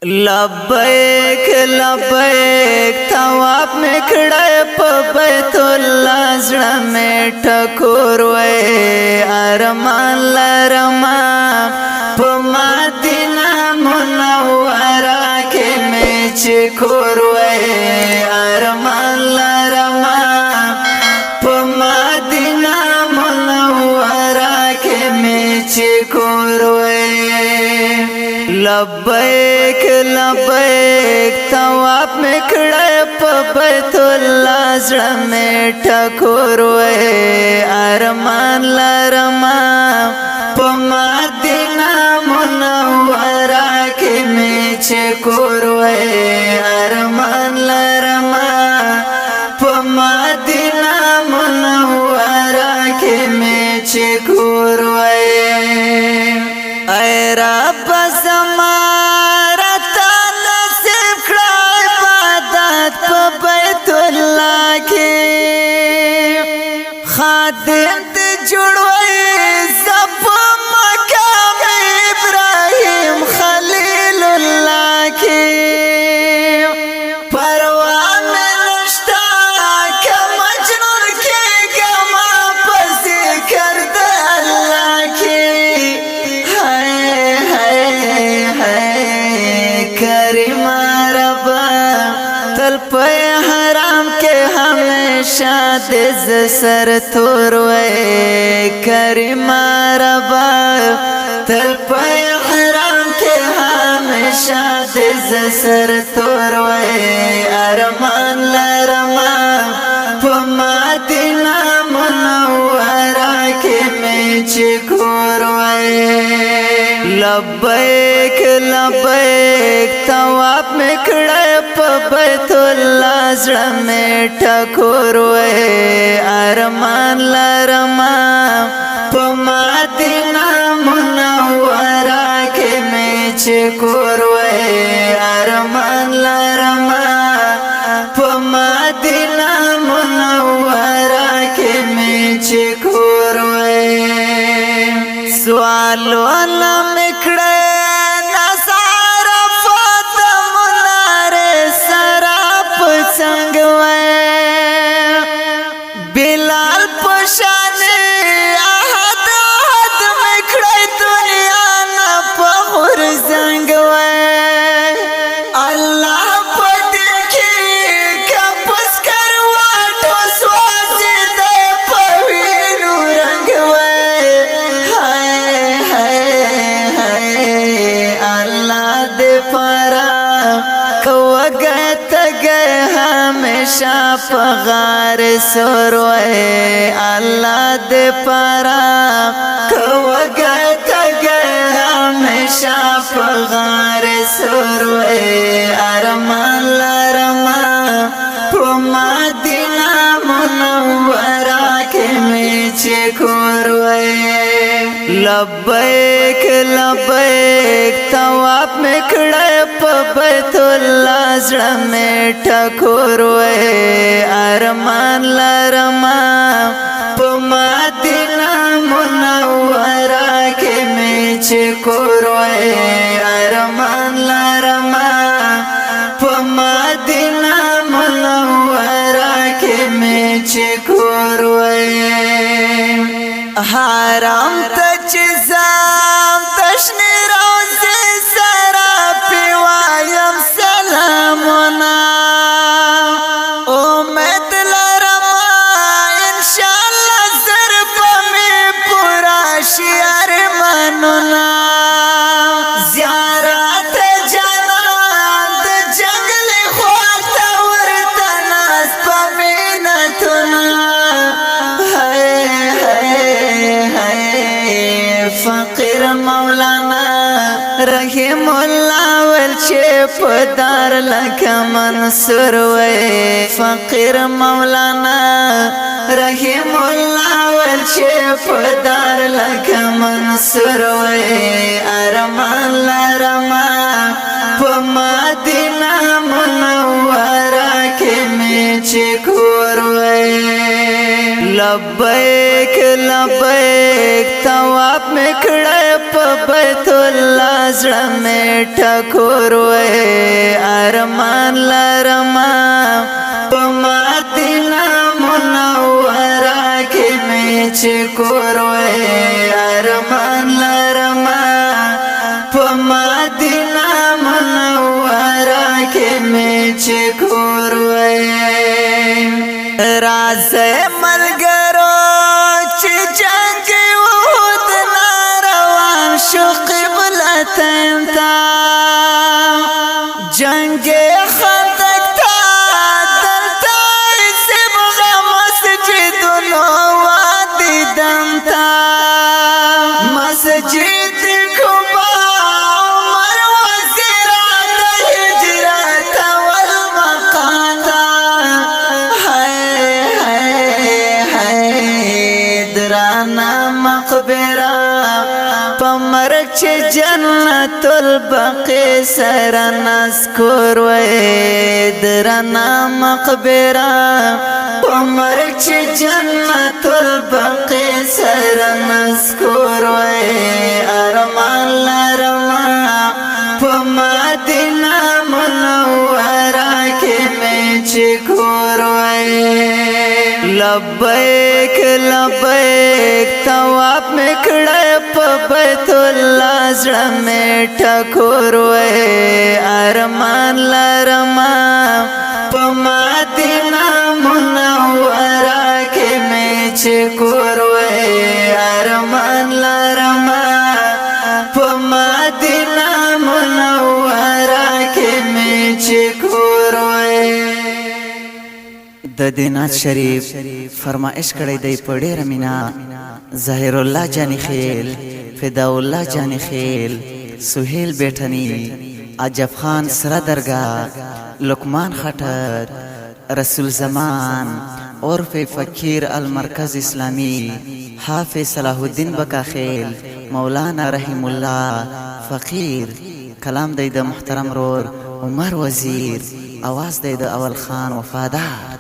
लब्बैक लब्बैक तवाफ में खड़े पे बैतुल्लाह ज़ड़ा में ठकुर वे अरमान लरमा पे मदीना मुनव्वरा के में चिकुर वे अरमान लरमा पे मदीना मुनव्वरा के में चिकुर वे लब्बैक लब्बैक तवाफ में खड़े पे बैतुल्लाह ज़ड़ा में ठकुर वे अरमान लरमा पे मदीना मुनव्वरा के में चिकुर वे अरमान लरमा पे मदीना मुनव्वरा के में चिकुर वे ऐ रब ज़मारा नसीब खड़ा इबादत पे बैतुल्लाह के खादिम ते जुड़वे सब मकाम इब्राहिम खलीलुल्लाह के परवाह में नश्ता के मजनून के गमा पर जिक्र दे अल्लाह के करीमा रबा तल पे हराम के हमेशा दिज सर तुरवे करीमा रबा तल पे हराम के हमेशा दिज सर तुरवे अरमान लरमा पे मदीना मुनव्वरा के में चिकुर लब्बैक लब्बैक तवाफ में खड़े पे बैतुल्लाह ज़ड़ा में ठकुर वे अरमान लरमा पे मदीना मुनव्वरा के में चिकुर वे अरमान लरमा पे मदीना मुनव्वरा के में चिकुर वे सवालों में खड़े नसारा फत मुनारे सराप संगवे बिलाल पशाने आहद आहद में खड़े दुनिया न पहुर संगवे अल्लाह पे देखी कपस करवा तो स्वासी दे पवीनु रंगवे वगत गए हमेशा पगार सुरवे अल्लाह दे परा वगत गए हमेशा पगार सुरवे अरमान लरमा पे मदीना मुनव्वरा के में चिकुर लब्बैक लब्बैक तवाफ में खड़े पे बैतुल्लाह ज़ड़ा में ठकुर वे अरमान लरमा पे मदीना मुनव्वरा के में चिकुर वे अरमान लरमा पे मदीना मुनव्वरा के में चिकुर हराम तचिज़ाम तशनी रोज़े सरा पिवायम सलामुना उम्मीद लरमा इंशाअल्लाह ज़रब में पूरा शियार मनुना ज़ियारत जन्नत जंगल ख्वाता वरतनास पमीनतुना फ़कीर मौलाना रहीमुल्लाह वल्चे पदार लका मंसूर वे फ़कीर मौलाना रहीमुल्लाह वल्चे पदार लका मंसूर वे अरमान लरमा पे मदीना मुनव्वरा के में चिकुर लब्बैक लब्बैक तवाफ में खड़े पे بیت الله زړه مې ټکور وې ارمان لرما په مدینه منوره کې مې چې کور وې ارمان لرما په مدینه منوره کې مې چې کور وې راځه ملګرو چې جنگ وحد روان شو قبلتین تا جنگ خندق تا دلتا سبغ مسجدونو وادی دمتا مسجد کبا عمر وزیرات هجرات والمقاتا درانا مقبرہ پمرک چه جنت البقی سر نذکر وی درانا مقبرہ پمرک چه جنت البقی سر نذکر وی ارمان لرما پمدینہ منورہ کے میں چکور وی لبیک لبیک تواب مکڑے پا بیت اللہ زړه مې ټکور وې ارمان لرما په مدینه منوره کې مې چې کور وې ارمان لرما په مدینه منوره کې مې چې کور وې د دینات شریف فرمایش کړی دی په ډېره مینا ظاهر الله جانی خیل فدا الله جانی خیل سهیل بیٹھنی عجب خان سرا درگاہ لقمان خٹر رسول زمان عرف فقیر المرکز اسلامی حافظ صلاح الدین بکا خیل مولانا رحم الله فقیر کلام دی د محترم رور عمر وزیر آواز دی د اول خان وفادار